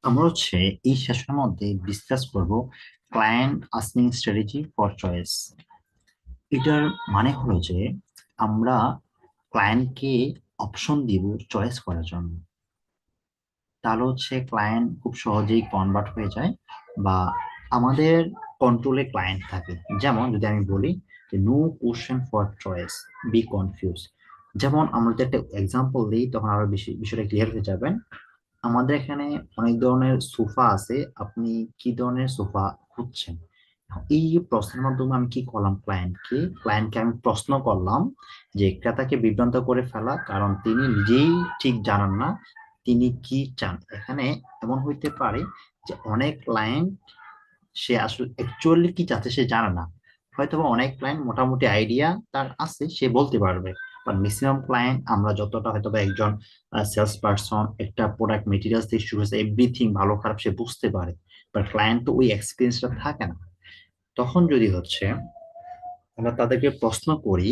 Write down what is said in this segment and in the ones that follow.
আমরা এই সেশনের মধ্যে ডিসকাস করব client asking strategy for choice. এটার মানে হলো যে আমরা ক্লায়েন্টকে অপশন দিব চয়েস করার জন্য। তাহলে ক্লায়েন্ট খুব সহজেই কনভার্ট হয়ে যায় বা আমাদের কন্ট্রোলে ক্লায়েন্ট থাকে। যেমন যদি আমি বলি যে no question for choice, be confuse. যেমন আমরা যদি একটা এক্সাম্পল দিই তখন আরো বেশি বিষয়টা ক্লিয়ার হয়ে যাবেন। আমাদের এখানে অনেক ধরনের সোফা আছে, আপনি কি ধরনের সোফা খুঁজছেন? এই প্রশ্নের মাধ্যমে আমি কি করলাম, ক্লায়েন্টকে আমি প্রশ্ন করলাম যে ক্রেতাকে বিভ্রান্ত করে ফেলা, কারণ তিনি নিজেই ঠিক জানেন না তিনি কি চান। এখানে এমন হইতে পারে যে অনেক ক্লায়েন্ট সে আসলে অ্যাকচুয়ালি কি চাচ্ছে সে জানে না। হয়তোবা অনেক ক্লায়েন্ট মোটামুটি আইডিয়া তার আছে, সে বলতে পারবে। বাট ম্যাক্সিমাম ক্লায়েন্ট আমরা যতটা হয়তোবা একজন সেলস পারসন একটা প্রোডাক্ট মেটেরিয়ালস থেকে শুরু হয়েছে এভরিথিং ভালো খারাপ সে বুঝতে পারে, বাট ক্লায়েন্ট তো ওই এক্সপিরিয়েন্সটা থাকে না। তখন যদি আমরা তাদেরকে প্রশ্ন করি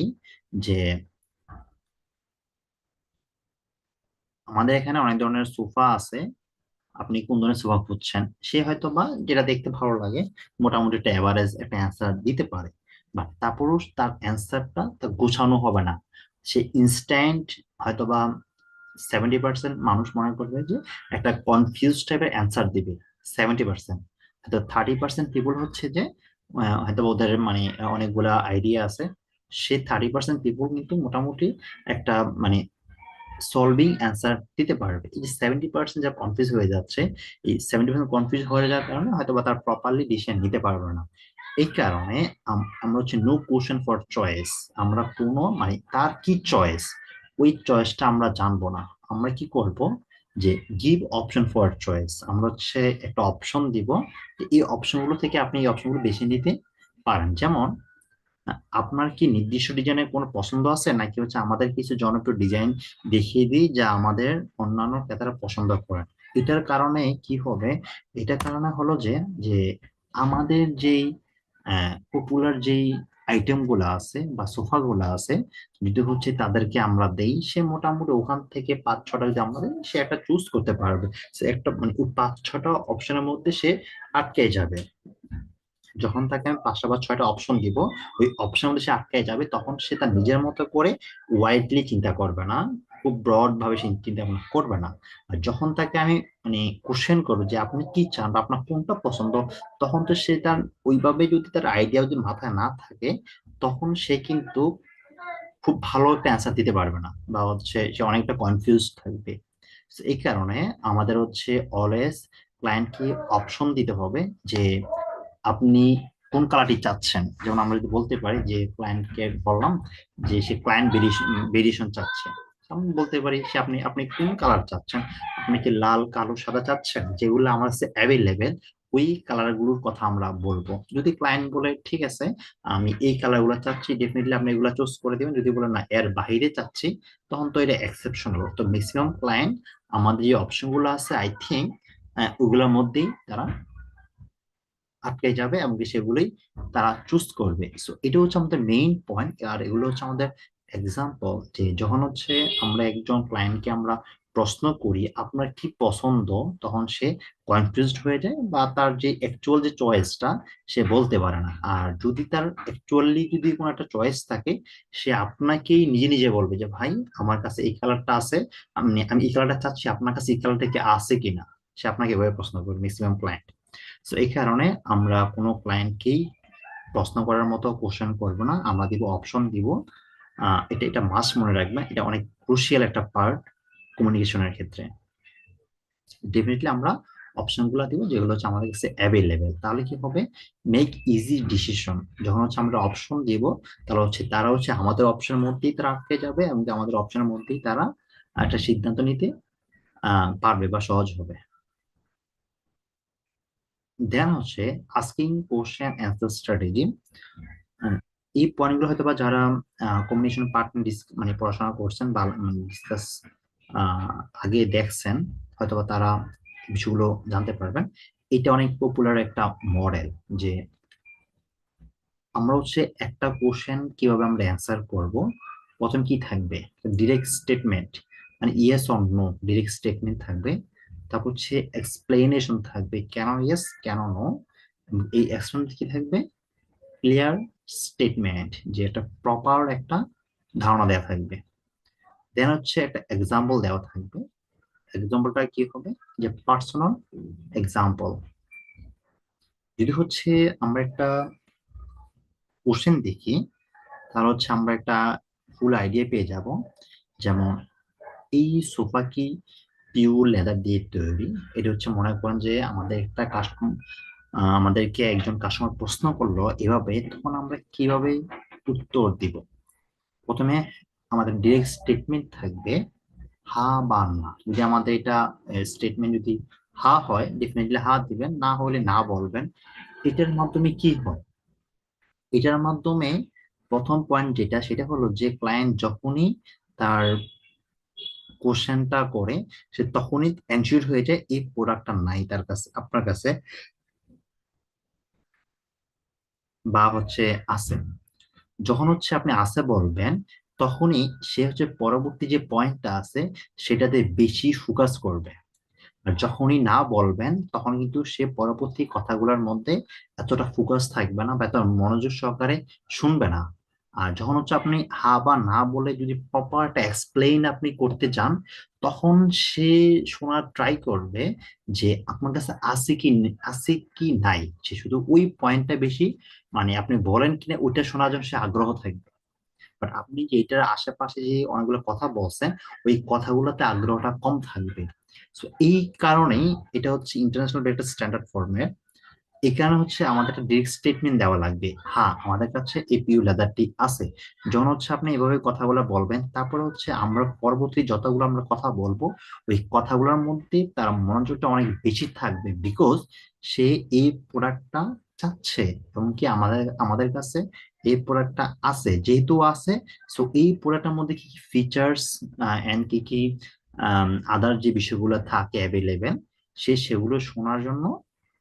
যে আমাদের এখানে অনেক ধরনের সোফা আছে, আপনি কোন ধরনের সোফা খুঁজছেন, সে হয়তো বা যেটা দেখতে ভালো লাগে মোটামুটি একটা এভারেজ একটা অ্যান্সার দিতে পারে। বাট তারপরও তার অ্যান্সারটা তার গোছানো হবে না। সে ইনস্ট্যান্ট হয়তোবা 70% মানুষ মনে করবে যে একটা কনফিউজ টাইপের অ্যান্সার দিবে। 70%, হয়তো 30% পিপল যে হয়তো ওদের মানে অনেকগুলা আইডিয়া আছে। সে 30% পিপল কিন্তু মোটামুটি একটা মানে সলভিং অ্যান্সার দিতে পারবে। এই যে 70% যা কনফিউজ হয়ে যাচ্ছে, এই 70% কনফিউজ হয়ে যাওয়ার কারণে হয়তো বা তার প্রপারলি ডিসিশন নিতে পারবে না। এই কারণে আমরা নো কোশ্চেন ফর চয়েস। আমরা কোনো মানে তার কি চয়েস, ওই চয়েসটা আমরা জানবো না। আমরা কি করব যে গিভ অপশন ফর চয়েস, আমরা একটা অপশন দিব যে এই অপশনগুলো থেকে আপনি এই অপশনগুলো বেছে নিতে পারেন। যেমন আপনার কি নির্দিষ্ট ডিজাইনের কোনো পছন্দ আছে, নাকি আমাদের কিছু জনপ্রিয় ডিজাইন দেখিয়ে দিই যা আমাদের অন্যান্য ক্রেতারা পছন্দ করেন? এটার কারণে কি হবে, এটার কারণে হলো যে যে আমাদের যেই পপুলার যেই আইটেম গুলা আছে বা সোফা গুলা আছে, যদি তাদেরকে আমরা দেই, সে মোটামুটি ওখান থেকে 5-6টা যদি আমরা দেই, সে একটা চুজ করতে পারবে। সে একটা মানে ওই 5-6টা অপশনের মধ্যে সে আটকে যাবে। যখন তাকে আমি 5টা বা 6টা অপশন দিব, ওই অপশন মধ্যে সে আটকে যাবে, তখন সে তার নিজের মতো করে ওয়াইডলি চিন্তা করবে না, খুব ব্রড ভাবে সে চিন্তা ভাবনা করবে না। আর যখন তাকে আমি মানে কোশ্চেন করবো যে আপনি কি চান বা আপনার কোনটা পছন্দ, তখন তো সে তার ওইভাবে যদি তার আইডিয়া যদি মাথায় না থাকে, তখন সে কিন্তু খুব ভালো একটা অ্যান্সার দিতে পারবে না, বা সে অনেকটা কনফিউজ থাকবে। So, এই কারণে আমাদের অলওয়েজ ক্লায়েন্টকে অপশন দিতে হবে যে আপনি কোন কালারটি চাচ্ছেন। যেমন আমরা যদি বলতে পারি যে ক্লায়েন্টকে বললাম যে সে ক্লায়েন্ট ভেরিয়েশন চাচ্ছে, আমি বলতে পারি সে আপনি আপনি কোন কালার চাচ্ছেন, আপনি কি লাল কালো সাদা চাচ্ছেন, যেগুলো আমার কাছে অ্যাভেলেবেল ওই কালার গুলোর কথা আমরা বলবো। যদি ক্লায়েন্ট বলে ঠিক আছে আমি এই কালার গুলো চাচ্ছি, ডেফিনেটলি আপনি এগুলো চুজ করে দিবেন। যদি বলে না এর বাইরে চাচ্ছি, তখন তো এটা এক্সেপশনাল। তো ম্যাক্সিমাম ক্লায়েন্ট আমাদের যে অপশন গুলো আছে আই থিঙ্ক ওগুলোর মধ্যেই তারা আটকে যাবে এবং সেগুলোই তারা চুজ করবে। সো এটা আমাদের মেইন পয়েন্ট। আর এগুলো আমাদের এক্সাম্পল যে যখন আমরা একজন ক্লায়েন্টকে আমরা প্রশ্ন করি আপনার কি পছন্দ, তখন সে কনফিউজড হয়ে যায় বা তার যে অ্যাকচুয়াল যে চয়েসটা সে বলতে পারে না। আর যদি তার অ্যাকচুয়ালি যদি কোনো একটা চয়েস থাকে, সে আপনাকেই নিজে নিজে বলবে যে ভাই আমার কাছে এই কালারটা আছে, আমি আমি এই কালারটা চাচ্ছি, আপনার কাছে এই কালারটা কি আছে কিনা। সে আপনাকে এভাবে প্রশ্ন করবে ম্যাক্সিমাম ক্লায়েন্ট। তো এই কারণে আমরা কোনো ক্লায়েন্টকেই প্রশ্ন করার মতো কোশ্চেন করব না, আমরা দিব অপশন দিব। এটা এটা মাস্ট মনে রাখবেন, এটা অনেক ক্রুশিয়াল একটা পার্ট কমিউনিকেশনের ক্ষেত্রে। ডেফিনেটলি আমরা অপশন গুলা দিব যেগুলো আমাদের কাছে অ্যাভেলেবেল। তাহলে কি হবে, মেক ইজি ডিসিশন। যখন আমরা অপশন দিব, তাহলে তারা আমাদের অপশনের মধ্যেই তারা আটকে যাবে এবং আমাদের অপশনের মধ্যেই তারা একটা সিদ্ধান্ত নিতে পারবে বা সহজ হবে। দেন আস্কিং কোশ্চেন অ্যান্সার স্ট্র্যাটেজি। এই পয়েন্টগুলো হয়তো বা যারা কম্বিনেশন পার্টনার মানে পড়াশোনা করছেন বা ডিসকাস আগে দেখছেন, হয়তোবা তারা বিষয়গুলো জানতে পারবেন। এটা অনেক পপুলার একটা মডেল যে আমরা একটা কোশ্চেন কিভাবে আমরা অ্যান্সার করব। প্রথম কি থাকবে, ডিরেক্ট স্টেটমেন্ট, মানে yes or no direct statement থাকবে। তারপর হচ্ছে এক্সপ্লেনেশন থাকবে, কেন ইয়েস কেন নো। এই এক্সপ্লেন কি থাকবে, ক্লিয়ার স্টেটমেন্ট, যে একটা প্রপার একটা ধারণা দেওয়া থাকবে। দেন হচ্ছে একটা এক্সাম্পল দেওয়া থাকবে। এক্সাম্পলটা কি হবে, যে পার্সোনাল এক্সাম্পল। যদি হচ্ছে আমরা একটা কোশ্চেন দেখি, তাহলে হচ্ছে আমরা একটা ফুল আইডিয়া পেয়ে যাব। যেমন এই সোফা কি পিওর লেদার দিয়ে তৈরি। এটা হচ্ছে মনে করেন যে আমাদের একটা কাস্টমার, আমাদেরকে একজন কাস্টমার প্রশ্ন করলো এভাবে, তখন আমরা কিভাবে উত্তর দিব। প্রথমে আমাদের ডিরেক্ট স্টেটমেন্ট থাকবে হা বা না। যদি আমাদের এটা স্টেটমেন্ট যদি হা হয়, ডেফিনেটলি হা দিবেন, না হলে না বলবেন। এটার মাধ্যমে কি হয়, এটার মাধ্যমে প্রথম পয়েন্ট যেটা, সেটা হলো যে ক্লায়েন্ট যখনই তার কোশ্চেনটা করে, সে তখনই এনশিওর হয়ে যায় এই প্রোডাক্টটা নাই তার কাছে, আপনার কাছে, বা হচ্ছে আছে। যখন হচ্ছে আপনি আছে বলবেন, তখনই সে হচ্ছে পরবর্তী যে পয়েন্টটা আছে সেটাতে বেশি ফোকাস করবে। আর যখনই না বলবেন, তখন কিন্তু সে পরবর্তী কথাগুলোর মধ্যে এতটা ফোকাস থাকবে না বা এত মনোযোগ সহকারে শুনবে না। আর যখন হচ্ছে আপনি হা বা না বলে যদি প্রপার একটা এক্সপ্লেইন আপনি করতে চান, তখন সে শোনার ট্রাই করবে যে আপনার কাছে আছে কি নাই। সে শুধু ওই পয়েন্টটা বেশি, মানে আপনি বলেন কিনা ওইটা শোনার জন্য সে আগ্রহ থাকবে। বাট আপনি যে এটার আশেপাশে যে অনেকগুলো কথা বলছেন, ওই কথাগুলোতে আগ্রহটা কম থাকবে। সো এই কারণেই এটা হচ্ছে ইন্টারন্যাশনাল ডেটা স্ট্যান্ডার্ড ফর্মের। এই কারণে হচ্ছে আমাদের একটা ডিরেক্ট স্টেটমেন্ট দেওয়া লাগবে, হ্যাঁ আমাদের কাছে এপিইউ লেদারটি আছে। যখন হচ্ছে আপনি এভাবে কথাগুলো বলবেন, তারপরে হচ্ছে আমরা পরবর্তী যতগুলো আমরা কথা বলবো, ওই কথাগুলোর মধ্যে তার মনোযোগটা অনেক বেশি থাকবে, বিকজ সে এই প্রোডাক্টটা চাচ্ছে এবং কি আমাদের আমাদের কাছে এই প্রোডাক্টটা আছে, যেহেতু আছে। সো এই প্রোডাক্টের মধ্যে কি কি ফিচার্স এন্ড কি কি আদার যে বিষয়গুলো থাকে অ্যাভেলেবেল, সে সেগুলো শোনার জন্য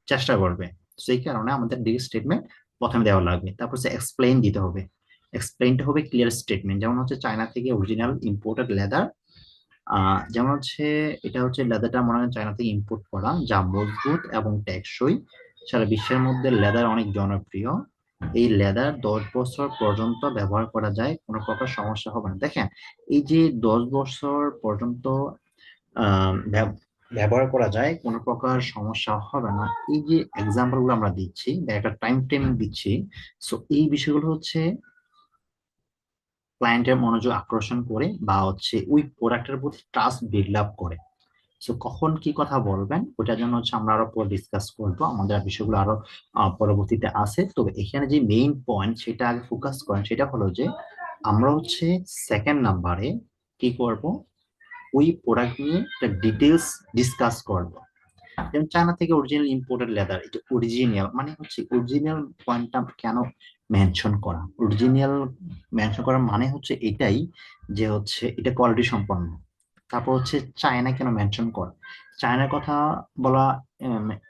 চেষ্টা করবে। সেই কারণে আমাদের ডিরেক্ট স্টেটমেন্ট প্রথমে দেওয়া লাগবে। তারপর হচ্ছে এক্সপ্লেইন দিতে হবে। এক্সপ্লেইনটা হবে ক্লিয়ার স্টেটমেন্ট, যেমন হচ্ছে চায়না থেকে অরিজিনাল ইম্পোর্টেড লেদার। যেমন হচ্ছে এটা হচ্ছে লেদারটা মনে হয় চায়না থেকে ইম্পোর্ট করা, যা মজবুত এবং টেকসই। সারা বিশ্বের মধ্যে লেদার অনেক জনপ্রিয়। এই লেদার 10 বছর পর্যন্ত ব্যবহার করা যায়, কোনো প্রকার সমস্যা হবে না। দেখেন, এই যে 10 বছর পর্যন্ত আহ, ব্যব- ব্যবহার করা যায়, কোনো প্রকার সমস্যা হবে না, এই যে এক্সাম্পল গুলো আমরা দিচ্ছি বা একটা টাইম ফ্রেম দিচ্ছি। সো এই বিষয়গুলো হচ্ছে ক্লায়েন্টের মনোযোগ আকর্ষণ করে বা হচ্ছে ওই প্রোডাক্টের প্রতি ট্রাস্ট বিল্ড আপ করে। সো কখন কি কথা বলবেন ওইটার জন্য হচ্ছে আমরা আরো পরে ডিসকাস করবো, আমাদের আর বিষয়গুলো আরো পরবর্তীতে আছে। তবে এখানে যে মেইন পয়েন্ট সেটা আগে ফোকাস করেন, সেটা হলো যে আমরা হচ্ছে সেকেন্ড নাম্বারে কি করব, ওই প্রোডাক্ট নিয়ে একটা ডিটেলস ডিসকাস করব। যেমন চায়না থেকে অরিজিনাল ইম্পোর্টেড লেদার, এটা অরিজিনাল মানে হচ্ছে অরিজিনাল পয়েন্টটা কেন মেনশন করা, অরিজিনাল মেনশন করার মানে হচ্ছে এটাই, যে হচ্ছে এটা কোয়ালিটি সম্পন্ন। তারপর হচ্ছে চায়না কেন মেনশন করা, চায়নার কথা বলা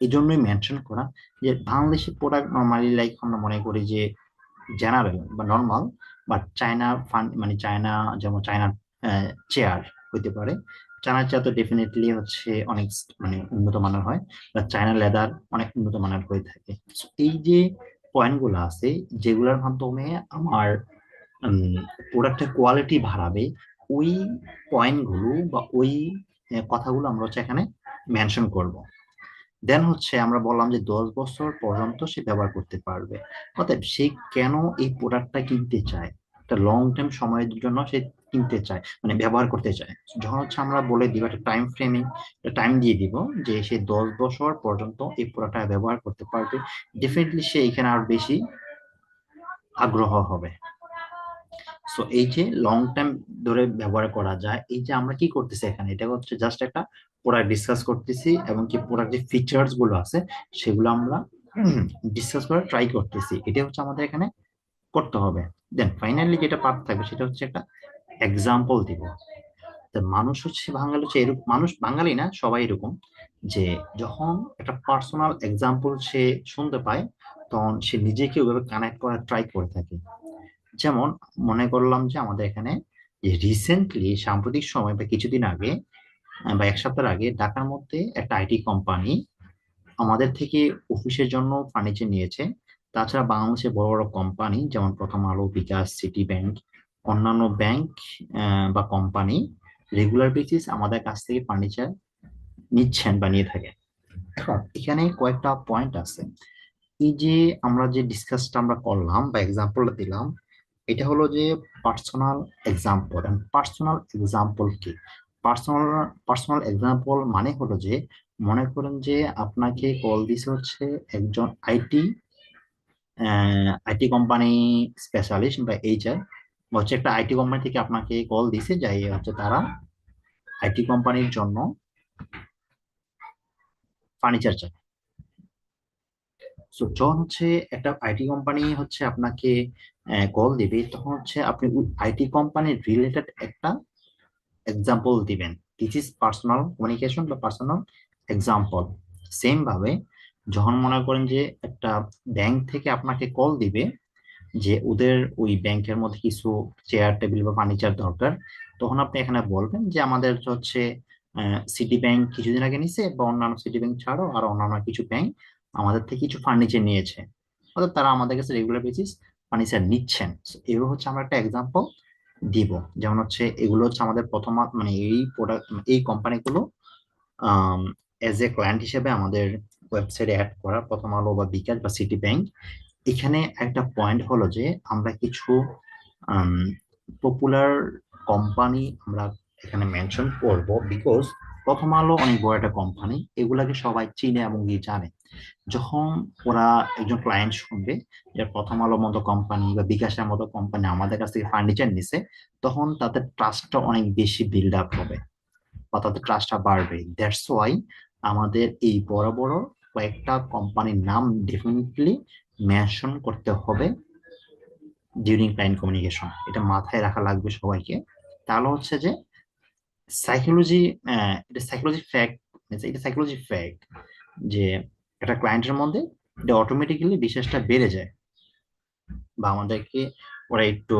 এই জন্যই মেনশন করা, যে বাংলাদেশের প্রোডাক্ট নর্মালি লাইক আমরা মনে করি যে জেনারেল বা নর্মাল, বাট চায়না ফান্ড মানে চায়না, যেমন চায়নার চেয়ার হইতে পারে, চায়নার চেয়ার তো ডেফিনেটলি হচ্ছে অনেক মানে উন্নত মানের হয়, বা চায়না লেদার অনেক উন্নত মানের হয়ে থাকে। So, এই যে পয়েন্ট গুলো আছে, যেগুলোর মাধ্যমে আমার প্রোডাক্টের কোয়ালিটি বাড়াবে, ওই পয়েন্ট গুলো বা ওই কথাগুলো আমরা হচ্ছে এখানে মেনশন করব। দেন হচ্ছে আমরা বললাম যে 10 বছর পর্যন্ত সে ব্যবহার করতে পারবে। অতএব সে কেন এই প্রোডাক্টটা কিনতে চায়, একটা লং টাইম সময়ের জন্য সে কিনতে চায় মানে ব্যবহার করতে চায়। যখন হচ্ছে আমরা বলে দিব একটা টাইম ফ্রেমিং, একটা টাইম দিয়ে দিব যে সে 10 বছর পর্যন্ত এই প্রোডাক্টটা ব্যবহার করতে পারবে, ডেফিনেটলি সে এখানে আরো বেশি আগ্রহ হবে। সো এই যে লং টাইম ধরে ব্যবহার করা যায়, এই যে আমরা কি করতেছি এখানে, এটা হচ্ছে জাস্ট একটা প্রোডাক্ট ডিসকাস করতেছি এবং কি প্রোডাক্ট যে ফিচার্স গুলো আছে সেগুলো আমরা ডিসকাস করে ট্রাই করতেছি, এটা হচ্ছে আমাদের এখানে করতে হবে। দেন ফাইনালি যেটা পার্ট থাকবে সেটা হচ্ছে একটা এক্সাম্পল দিব। তো মানুষ হচ্ছে বাঙালি হচ্ছে এরকম, মানুষ বাঙালি না সবাই এরকম, যে যখন একটা পার্সোনাল এক্সাম্পল সে শুনতে পায়, তখন সে নিজেকে ওইভাবে কানেক্ট করার ট্রাই করে থাকে। যেমন মনে করলাম যে আমাদের এখানে যে রিসেন্টলি সাম্প্রতিক সময় বা কিছুদিন আগে বা এক সপ্তাহ আগে ঢাকার মধ্যে একটা আইটি কোম্পানি আমাদের থেকে অফিসের জন্য ফার্নিচার নিয়েছে। তাছাড়া বাংলাদেশের বড় বড় কোম্পানি যেমন প্রথম আলো, বিকাশ, সিটি ব্যাংক, অন্যান্য ব্যাংক বা কোম্পানি রেগুলার বেসিস আমাদের কাছ থেকে ফার্নিচার নিচ্ছেন বা নিয়ে থাকেন। এখন এখানে কয়েকটা পয়েন্ট আছে। এই যে আমরা যে ডিসকাসটা আমরা করলাম বা এক্সাম্পলটা দিলাম, এটা হলো যে পার্সোনাল এক্সাম্পল। পার্সোনাল এক্সাম্পল কি? পার্সোনাল পার্সোনাল এক্সাম্পল মানে হলো যে, মনে করেন যে আপনাকে কল দিছে হচ্ছে একজন আইটি কোম্পানি স্পেশালিস্ট বা এইচআর, হচ্ছে একটা আইটি কোম্পানি থেকে আপনাকে কল দিছে, যাই হচ্ছে তারা আইটি কোম্পানির জন্য ফার্নিচার চায়। তো যখন হচ্ছে একটা আইটি কোম্পানি হচ্ছে আপনাকে কল দিবে, তখন হচ্ছে আপনি আইটি কোম্পানির রিলেটেড একটা এক্সাম্পল দিবেন। দিস ইজ পার্সোনাল কমিউনিকেশন বা পার্সোনাল এক্সাম্পল। সেম ভাবে যখন মনে করেন যে একটা ব্যাংক থেকে আপনাকে কল দিবে, যে ওদের ওই ব্যাংকের মধ্যে কিছু চেয়ার টেবিল বা ফার্নিচার দরকার, তখন আপনি এখানে বলবেন যে আমাদের হচ্ছে সিটি ব্যাংক কিছুদিন আগে নিছে, বা অন্যান্য সিটি ব্যাংক ছাড়াও আর অন্যান্য কিছু ব্যাংক আমাদের থেকে কিছু ফার্নিচার নিয়েছে, অর্থাৎ তারা আমাদের কাছে রেগুলার বেসিস ফার্নিচার নিচ্ছেন। So, এগুলো হচ্ছে আমরা একটা এক্সাম্পল দিব। যেমন হচ্ছে এগুলো হচ্ছে আমাদের প্রথম মানে এই প্রোডাক্ট, এই কোম্পানিগুলো এজ এ ক্লায়েন্ট হিসেবে আমাদের ওয়েবসাইটে অ্যাড করা, প্রথম আলো বা বিকাশ বা সিটি ব্যাংক। এখানে একটা পয়েন্ট হলো যে আমরা কিছু পপুলার কোম্পানি আমরা এখানে মেনশন করব, বিকজ প্রথম আলো অনেক বড় একটা কোম্পানি, এগুলাকে সবাই চিনে এবং কি জানে। যখন ওরা একজন ক্লায়েন্ট শুনবে যে প্রথম আলো মতো কোম্পানি বা বিকাশের মতো কোম্পানি আমাদের কাছ থেকে ফার্নিচার নিছে, তখন তাদের ট্রাস্টটা অনেক বেশি বিল্ড আপ হবে বা তাদের ট্রাস্টটা বাড়বে। দ্যাটস ওয়াই আমাদের এই বড় বড় কয়েকটা কোম্পানির নাম ডেফিনেটলি মেনশন করতে হবে ডিউরিং ক্লায়েন্ট কমিউনিকেশন। এটা মাথায় রাখা লাগবে সবাইকে। তাহলে হচ্ছে যে সাইকোলজি, এটা সাইকোলজি ফ্যাক্ট, এটা সাইকোলজি ফ্যাক্ট যে একটা ক্লায়েন্টের মধ্যে এটা অটোমেটিক্যালি বিশ্বাসটা বেড়ে যায়, বা আমাদেরকে ওরা একটু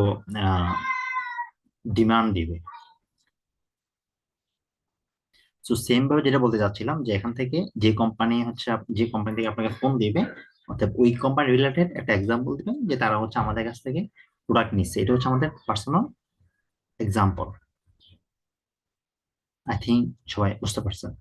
ডিমান্ড দিবে। তো সেম ভাবে যেটা বলতে চাচ্ছিলাম, যে এখান থেকে যে কোম্পানি হচ্ছে যে কোম্পানি থেকে আপনাকে ফোন দিবে, অর্থাৎ ওই কোম্পানি রিলেটেড একটা এক্সাম্পল দিবেন যে তারা হচ্ছে আমাদের কাছ থেকে প্রোডাক্ট নিচ্ছে। এটা হচ্ছে আমাদের পার্সোনাল এক্সাম্পল। আই থিঙ্ক সবাই বুঝতে পারছেন।